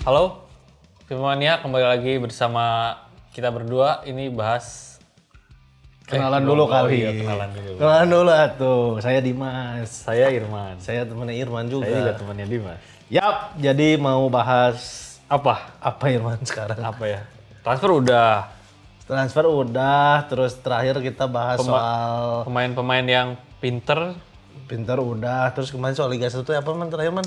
Halo, Filmania kembali lagi bersama kita berdua. Ini bahas kenalan dulu kali. Iya, kenalan dulu. Kenalan dulu atuh. Saya Dimas. Saya Irman. Saya temannya Irman juga. Saya juga temannya Dimas. Yap, jadi mau bahas Apa? apa Irman sekarang? Apa ya? Transfer udah. Transfer udah, terus terakhir kita bahas soal Pemain-pemain yang pinter. Pinter udah, terus kemarin soal Liga 1 apa man terakhir man?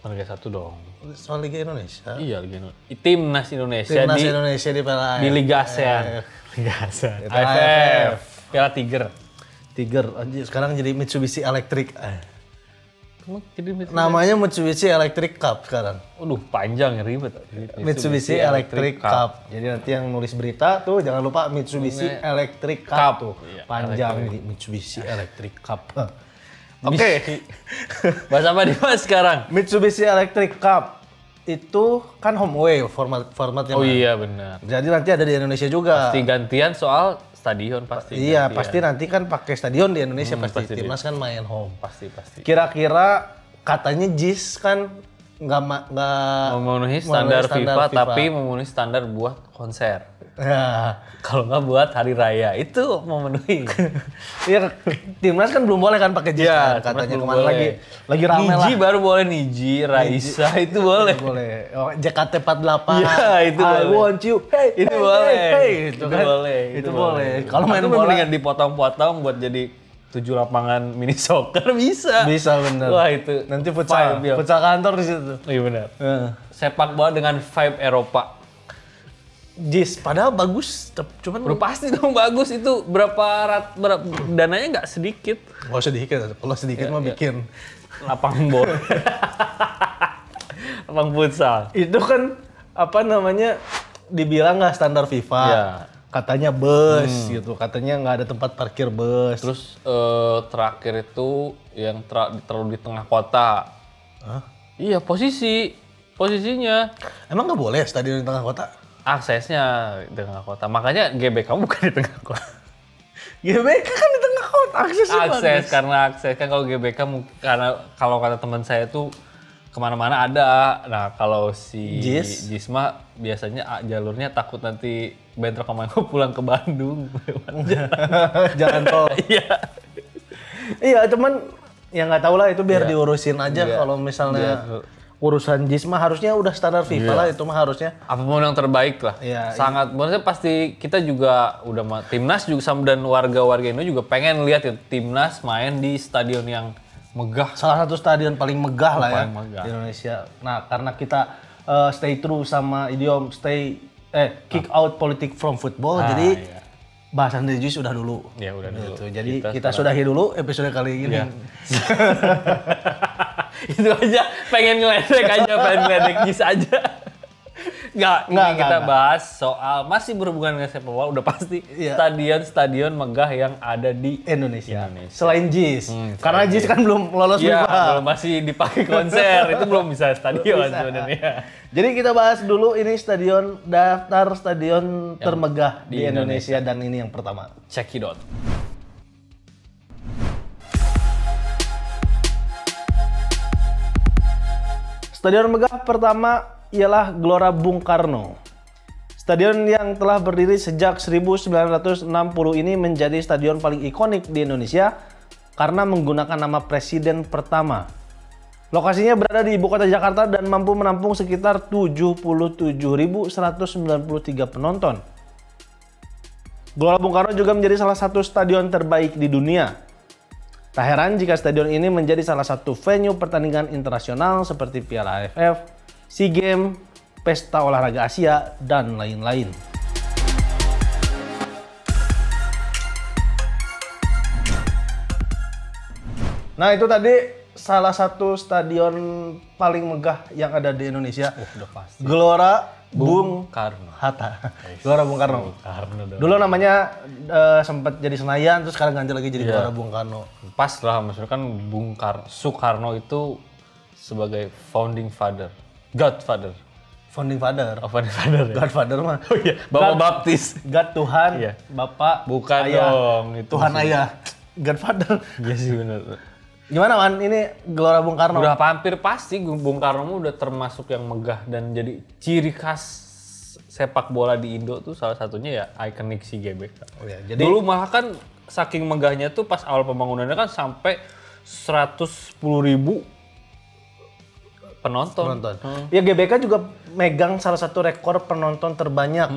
Liga 1 dong. Soal Liga Indonesia. Iya, Liga Indonesia. Timnas Indonesia Timnas di Indonesia di Piala di Liga ASEAN. Liga ASEAN. AFF. Piala Tiger. Tiger, anjir sekarang jadi Mitsubishi Electric. Jadi Namanya Mitsubishi Electric Cup sekarang. Waduh, panjang ya, ribet. Mitsubishi Electric Cup. Jadi nanti yang nulis berita tuh jangan lupa Mitsubishi Electric Cup tuh. Iya, Panjang nih Mitsubishi Electric Cup. Oke. Bahas apa nih Mas sekarang? Mitsubishi Electric Cup itu kan home away formatnya. Oh Man. iya benar. Jadi nanti ada di Indonesia juga. Pasti gantian soal stadion pasti. Iya, gantian. pasti nanti kan pakai stadion di Indonesia pasti. pasti Timnas kan main home. Pasti. Kira-kira katanya JIS kan nggak Memenuhi standar FIFA, tapi memenuhi standar buat konser. Ya. Kalau nggak buat hari raya itu memenuhi. Iya, Timnas kan belum boleh kan pakai JIS Iya, kan, katanya belum kemarin boleh. lagi rame lah. Niji baru boleh Niji, Raisa itu boleh. Boleh. Oh, JKT48. Iya, itu I boleh. want you. Hey, Itu hey, boleh. hey, hey. Itu kan? boleh. Itu boleh. Kalau main Atau bola mendingan dipotong-potong buat jadi 7 lapangan mini soccer bisa. bisa bener. Wah itu. Nanti futsal kantor di situ. Iya benar. Heeh. Sepak bola dengan vibe Eropa. JIS padahal bagus, cuman Udah pasti dong bagus itu berapa dananya nggak sedikit. nggak sedikit. Kalau sedikit mah bikin. Lapangan bola. Lapang futsal. Itu kan apa namanya dibilang nggak standar FIFA. Iya. Katanya bus gitu, katanya nggak ada tempat parkir bus. Terus terakhir itu yang terlalu di tengah kota. Hah? Iya posisinya Emang nggak boleh stadion di tengah kota? aksesnya di tengah kota. Makanya GBK bukan di tengah kota. GBK kan di tengah kota, Akses karena akses kan kalau GBK karena kalau kata teman saya tuh kemana-mana ada. Nah kalau si JIS? Jisma biasanya jalurnya takut nanti bentrok sama yang pulang ke Bandung. Jalan tol. Iya. Iya, cuman ya nggak tahu lah itu biar Iya. diurusin aja Iya. kalau misalnya urusan JIS mah harusnya udah standar FIFA lah itu mah harusnya. Apapun yang terbaik lah. Iya, Sangat, maksudnya pasti kita juga udah Timnas juga sama dan warga-warga Indo juga pengen lihat ya Timnas main di stadion yang megah. Salah satu stadion paling megah lah ya Paling megah. di Indonesia. Nah, karena kita stay true sama idiom kick out politik from football, jadi iya. bahasan dari JIS udah dulu. Ya udah dulu. Gitu. Jadi kita sudahi dulu episode kali ini. Iya. Itu aja, pengen ngeledek JIS aja. Nggak, kita bahas soal masih berhubungan dengan sepak bola, udah pasti Iya. stadion-stadion megah yang ada di Indonesia. Selain JIS. Karena JIS kan belum lolos Iya, FIFA. belum masih dipakai konser, itu belum bisa stadion sebenarnya. Jadi kita bahas dulu ini daftar stadion termegah di Indonesia dan ini yang pertama. Cekidot. Stadion megah pertama ialah Gelora Bung Karno. Stadion yang telah berdiri sejak 1960 ini menjadi stadion paling ikonik di Indonesia karena menggunakan nama presiden pertama. Lokasinya berada di ibu kota Jakarta dan mampu menampung sekitar 77.193 penonton. Gelora Bung Karno juga menjadi salah satu stadion terbaik di dunia. Tak heran jika stadion ini menjadi salah satu venue pertandingan internasional seperti Piala AFF, SEA Games, Pesta Olahraga Asia, dan lain-lain. Nah itu tadi salah satu stadion paling megah yang ada di Indonesia. Udah pasti. Gelora Bung Karno. Hatta. Gelora Bung Karno. Karno dong. Dulu namanya sempat jadi Senayan, terus sekarang ganti lagi jadi Gelora Bung Karno. Pas lah, maksudnya kan Soekarno itu sebagai founding father, godfather. Founding father. Oh, founding father ya? Godfather mah. Oh iya, Bapak Baptis. God Tuhan, Iya. Bapak, Bukan Ayah. dong. Itu Tuhan maksudnya. Ayah. Godfather. Iya sih benar. Gimana Man, ini Gelora Bung Karno? Udah hampir pasti Bung Karno udah termasuk yang megah dan jadi ciri khas sepak bola di Indo tuh salah satunya ya ikonik si GBK. Oh ya, jadi dulu malah kan saking megahnya tuh pas awal pembangunannya kan sampai 110.000 penonton. Ya GBK juga megang salah satu rekor penonton terbanyak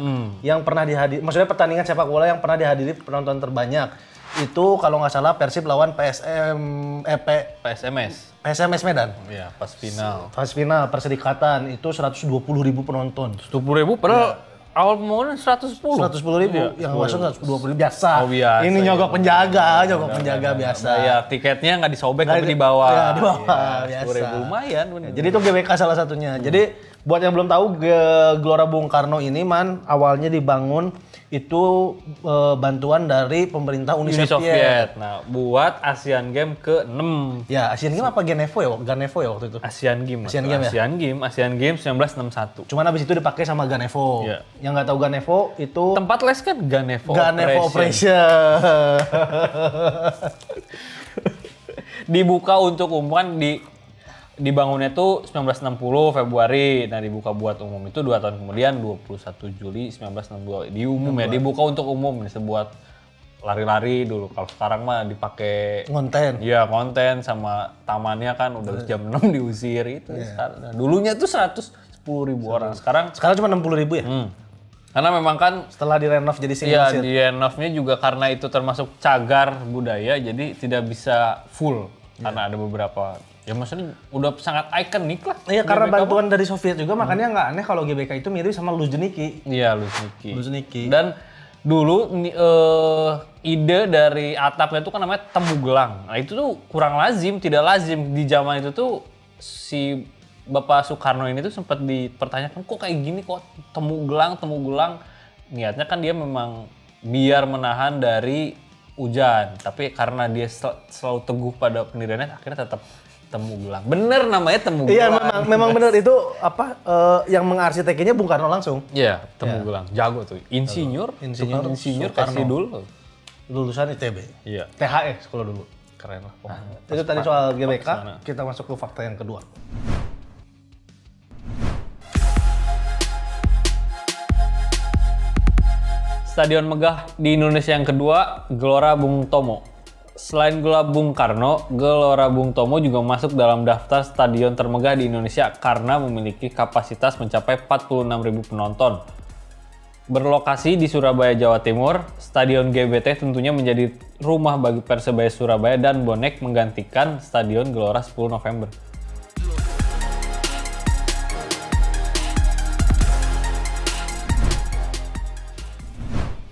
yang pernah dihadiri. Maksudnya pertandingan sepak bola yang pernah dihadiri penonton terbanyak. Itu kalau nggak salah Persib lawan PSMS Medan. Iya, pas final. Pas final Perserikatan itu 120.000 penonton. 120.000 padahal awal pembangunan 110. 110.000 yang masuk 120.000 biasa. Oh, biasa. Ini nyogok penjaga biasa. Ya tiketnya nggak disobek tapi di bawah. Ya, di bawah biasa. 10.000 lumayan. Bener. Jadi itu GBK salah satunya. Jadi buat yang belum tahu Gelora Bung Karno ini Man awalnya dibangun itu bantuan dari pemerintah Uni Soviet. Nah, buat Asian Games ke-6. Ya, Asian Games apa Ganevo ya waktu itu? Asian Games. Asian Games 1961. Cuman abis itu dipakai sama Ganevo. Ya. Yang nggak tahu Ganevo itu tempat les kan Ganevo Operation. Dibuka untuk umum kan dibangunnya tuh 1960 Februari, nah dibuka buat umum itu 2 tahun kemudian 21 Juli 1962 dibuka untuk umum nih sebuat lari-lari dulu. Kalau sekarang mah dipakai konten. Iya, konten sama tamannya kan udah jam 6 diusir itu. Nah, dulunya tuh 110.000 orang. Sekarang cuma 60.000 ya? Karena memang kan setelah direnov jadi single iya, seat. di renovnya juga karena itu termasuk cagar budaya jadi tidak bisa full karena ada beberapa. Ya maksudnya udah sangat ikonik lah. Iya karena bantuan dari Soviet juga makanya nggak aneh kalau GBK itu mirip sama Luzhniki. Iya Luzhniki. Luzhniki. Dan dulu ide dari atapnya itu kan namanya temu gelang. Nah itu tuh kurang lazim, tidak lazim di zaman itu tuh si Bapak Soekarno ini tuh sempat dipertanyakan kok kayak gini kok temu gelang. Niatnya kan dia memang biar menahan dari hujan. Tapi karena dia selalu teguh pada pendiriannya akhirnya tetap temu gelang. Bener namanya temu gelang. Iya memang bener itu apa yang mengarsiteknya Bung Karno langsung. Iya, temu gelang. Jago tuh. Insinyur kasih dulu. Lulusan ITB. Iya. THE sekolah dulu. Keren lah. Itu tadi soal GBK, kita masuk ke fakta yang kedua. Stadion megah di Indonesia yang kedua, Gelora Bung Tomo. Selain Gelora Bung Karno, Gelora Bung Tomo juga masuk dalam daftar stadion termegah di Indonesia karena memiliki kapasitas mencapai 46.000 penonton. Berlokasi di Surabaya, Jawa Timur, Stadion GBT tentunya menjadi rumah bagi Persebaya Surabaya dan bonek menggantikan Stadion Gelora 10 November.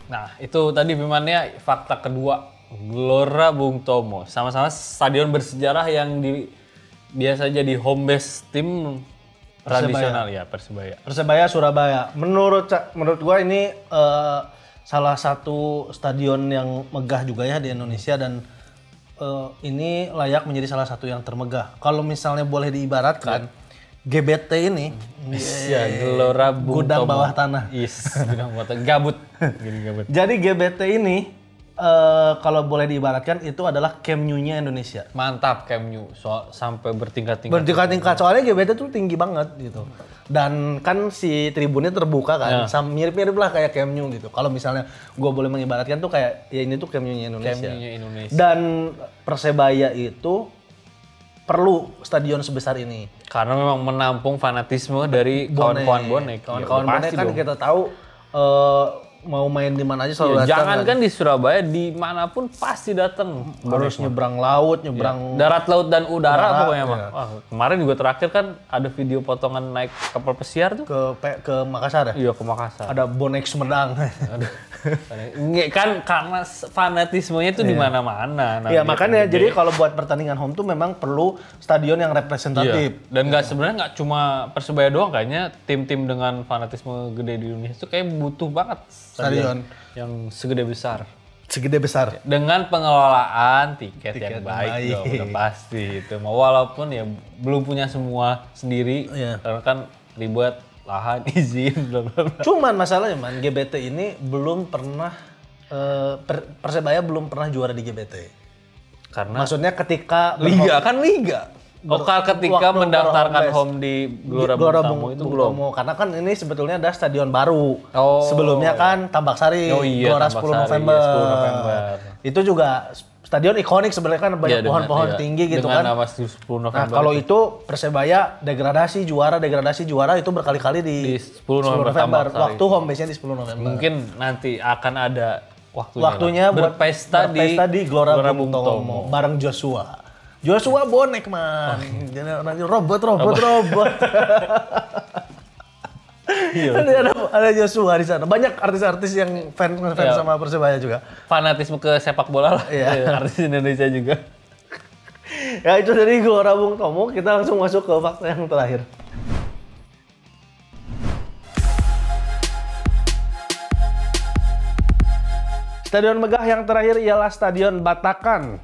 Nah, itu tadi Bimannya fakta kedua. Gelora Bung Tomo. Sama-sama stadion bersejarah yang biasa jadi home base tim tradisional ya, Persebaya. Persebaya Surabaya. Menurut gua ini salah satu stadion yang megah juga ya di Indonesia dan ini layak menjadi salah satu yang termegah. Kalau misalnya boleh diibaratkan GBT ini ya, Gelora Bung gudang Tomo. Bawah tanah. Gudang bawah tanah. Gabut. Jadi GBT ini kalau boleh diibaratkan itu adalah Camp Nou-nya Indonesia. Mantap Camp Nou, sampai bertingkat-tingkat. Bertingkat-tingkat, soalnya GBT tuh tinggi banget gitu. Dan kan si tribunnya terbuka kan, mirip-mirip lah kayak Camp Nou gitu. Kalau misalnya gue boleh mengibaratkan tuh kayak, ya ini tuh Camp Nou-nya Indonesia. Camp Nou-nya Indonesia. Dan Persebaya itu perlu stadion sebesar ini. Karena memang menampung fanatisme dari kawan-kawan bonek. Kawan-kawan bonek kan kita tahu mau main di mana aja selalu datang. Jangan kan di Surabaya, dimanapun pasti datang. Harus nyebrang laut, nyebrang darat, laut, dan udara pokoknya mah. Wah, kemarin juga terakhir kan ada video potongan naik kapal pesiar tuh. Ke Makassar ya? Iya, ke Makassar. Ada bonek Sumedang. Nggak kan karena fanatismenya itu di mana-mana. Iya, makanya jadi kalau buat pertandingan home tuh memang perlu stadion yang representatif. Iya. Dan sebenarnya nggak cuma Persebaya doang, kayaknya tim-tim dengan fanatisme gede di Indonesia itu kayak butuh banget stadion yang segede besar. Dengan pengelolaan tiket yang baik dong, udah pasti itu. Walaupun ya belum punya semua sendiri, karena kan ribet lahan, izin, blablabla. Cuman masalahnya GBT ini belum pernah Persebaya belum pernah juara di GBT. Karena Maksudnya ketika liga kan liga. Ketika waktu mendaftarkan home home di Gelora Bung Tomo itu belum. Tomo. Karena kan ini sebetulnya ada stadion baru. Oh. Sebelumnya kan Tambak Sari, Gelora 10 Tambak Sari, November. 10 November. Itu juga stadion ikonik sebenarnya kan banyak pohon-pohon tinggi gitu kan. Dengan nama 10 November. Nah, kalau itu Persebaya degradasi juara itu berkali-kali di 10 November. Waktu home base-nya di 10 November. Mungkin nanti akan ada waktunya buat berpesta di Gelora Bung Tomo bareng Joshua. Joshua bonek man, nanti robot. Iya. ada Joshua di sana. Banyak artis-artis yang fans sama Persebaya juga. Fanatisme ke sepak bola lah. Iya. Artis Indonesia juga. Ya itu dari Gelora Bung Tomo. Kita langsung masuk ke fakta yang terakhir. Stadion megah yang terakhir ialah Stadion Batakan.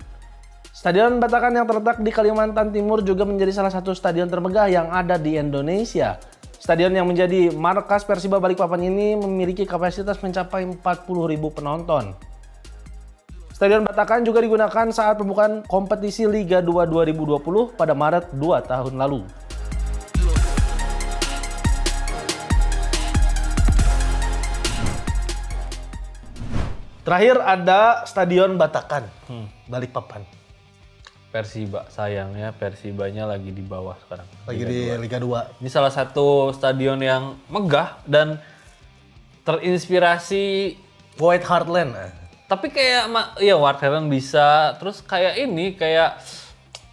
Stadion Batakan yang terletak di Kalimantan Timur juga menjadi salah satu stadion termegah yang ada di Indonesia. Stadion yang menjadi markas Persiba Balikpapan ini memiliki kapasitas mencapai 40.000 penonton. Stadion Batakan juga digunakan saat pembukaan kompetisi Liga 2 2020 pada Maret 2 tahun lalu. Terakhir ada Stadion Batakan, Balikpapan. Persiba, sayangnya Persibanya lagi di bawah sekarang. Lagi di Liga 2. Ini salah satu stadion yang megah dan terinspirasi White Hart Lane. Tapi kayak ya White Hart Lane bisa, terus kayak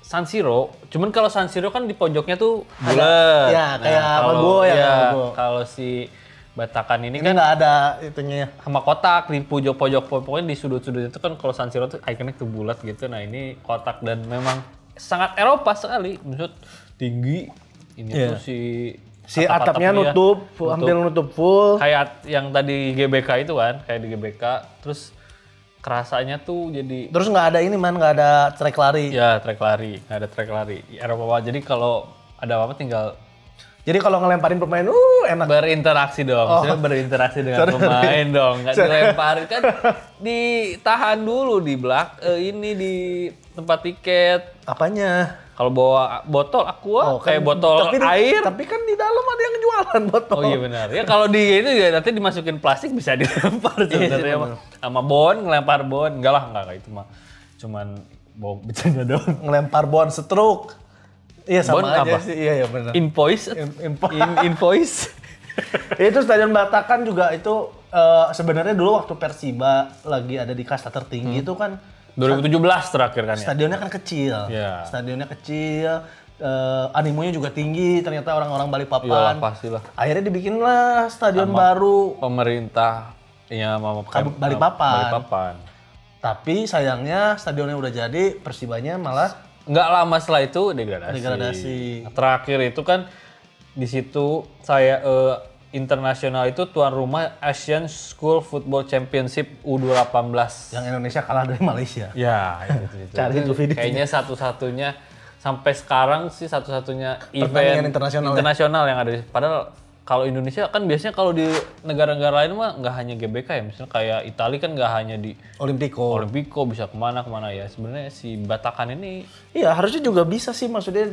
San Siro. Cuman kalau San Siro kan di pojoknya tuh bulat. Ya, kayak Mago ya. Kalau si Batakan ini kan nggak ada itunya sama kotak di pojok-pojok, pokoknya di sudut-sudut itu kan. Kalau San Siro tuh ikonnya tuh bulat gitu. Nah ini kotak dan memang sangat Eropa sekali. Maksud tinggi ini tuh si atapnya nutup, hampir nutup full. Kayak yang tadi GBK itu kan, kayak di GBK. Terus kerasanya tuh jadi. Terus nggak ada ini nggak ada trek lari. Ya nggak ada trek lari. Eropa banget. Jadi kalau ada apa-apa tinggal. Jadi kalau ngelemparin pemain, enak. Berinteraksi dong, maksudnya berinteraksi dengan pemain dong. Nggak dilemparin kan, ditahan dulu di di tempat tiket. Apanya? Kalau bawa botol aqua, kayak botol air. Tapi kan di dalam ada yang jualan botol. Oh iya benar. Ya kalau di itu ya nanti dimasukin plastik bisa dilempar sebenarnya. Sama bon, ngelempar bon. Enggak itu mah. Cuman bawa bercanda doang. Ngelempar bon stroke. Iya sama bon aja apa? Sih, iya benar. Invoice. Itu Stadion Batakan juga itu sebenarnya dulu waktu Persiba lagi ada di kasta tertinggi itu kan 2017 terakhir kan ya. Stadionnya kan kecil. Yeah. Stadionnya kecil, animonya juga tinggi, ternyata orang-orang Balikpapan. Iyalah, pastilah. Akhirnya dibikinlah stadion baru pemerintah Balikpapan. Tapi sayangnya stadionnya udah jadi, Persibanya malah nggak lama setelah itu degradasi. Terakhir itu kan di situ saya internasional itu tuan rumah Asian School Football Championship U18. Yang Indonesia kalah dari Malaysia. Ya, itu. Cari itu video. Kayaknya satu-satunya sampai sekarang sih satu-satunya event internasional yang ada. Padahal kalau Indonesia kan biasanya kalau di negara-negara lain mah nggak hanya GBK ya, misalnya kayak Italia kan nggak hanya di Olimpico bisa kemana ya. Sebenarnya si Batakan ini iya harusnya juga bisa sih, maksudnya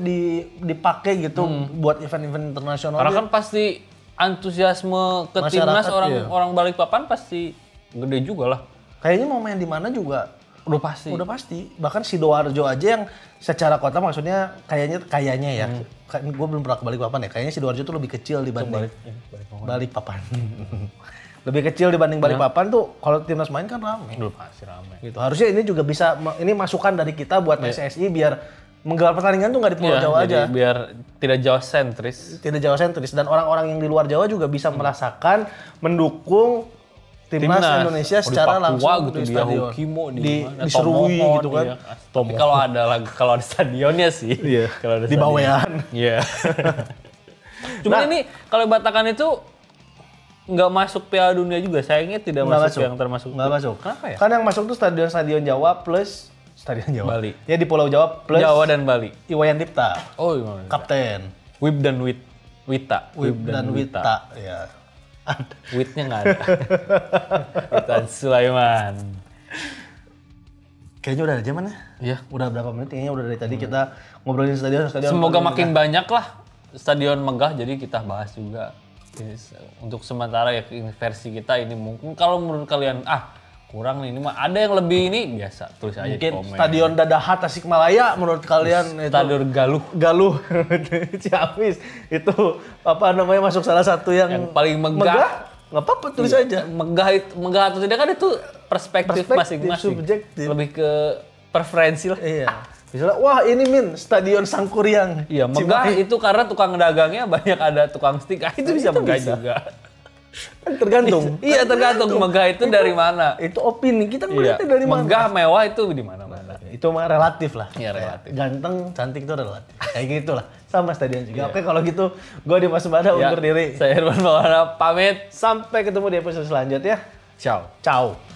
dipakai gitu buat event-event internasional. Karena kan pasti antusiasme ke timnas orang Balikpapan pasti gede juga lah. Kayaknya mau main di mana juga udah pasti. Bahkan Sidoarjo aja yang secara kota maksudnya kayaknya ya. Gue belum pernah ke Balikpapan ya. Kayaknya Sidoarjo tuh lebih kecil dibanding Balikpapan. Lebih kecil dibanding Balikpapan tuh kalau timnas main kan ramai. Udah pasti ramai. Gitu. Harusnya ini juga bisa, ini masukan dari kita buat PSSI biar menggelar pertandingan tuh nggak di Pulau Jawa aja. Biar tidak Jawa sentris. Dan orang-orang yang di luar Jawa juga bisa merasakan mendukung timnas Indonesia secara langsung gitu, di stadion. Diserui gitu kan. Iya. Tapi kalau ada stadionnya sih. Iya. Kalau ada di Bawean. Iya. Cuma ini kalau Batakan itu nggak masuk Piala Dunia juga. Sayangnya tidak masuk yang termasuk. Nggak masuk. Kenapa ya? Kan yang masuk tuh stadion Jawa plus Stadion Jawa. Bali. Ya di Pulau Jawa plus Jawa dan Bali. Iwayan Dipta. Oh, Iwayan Dipta. Kapten. Wib dan Wita. Ya. Witnya nggak ada. Witan Sulaiman. Kayaknya udah ada zamannya. Iya. Udah berapa menit? Kayaknya udah dari tadi kita ngobrolin stadion. Semoga makin banyak lah stadion megah, jadi kita bahas juga. Ini untuk sementara ya versi kita ini mungkin kalau menurut kalian kurang nih, ini mah ada yang lebih ini biasa tulis aja di Mungkin komen. Stadion Dadaha Tasikmalaya menurut kalian itu Stadion Galuh Ciamis itu apa namanya masuk salah satu yang paling megah. Nggak apa-apa tulis aja. Megah atau tidak kan itu perspektif masing-masing. Subjektif. Lebih ke preferensi lah. Iya. Misalnya, wah ini Stadion Sangkuriang. Iya, megah itu karena tukang dagangnya banyak ada tukang stick. Itu bisa megah juga. Tergantung. Iya, tergantung megah itu dari mana. Itu opini kita ngeliatnya dari mana. Megah, mewah itu di mana-mana. Itu mah relatif lah. Iya, relatif. Ganteng, cantik itu relatif. Kayak gitulah. Sama stadion juga. Oke, kalau gitu gue Dimas Sembada undur diri. Saya Irwan Maulana pamit. Sampai ketemu di episode selanjutnya. Ciao. Ciao.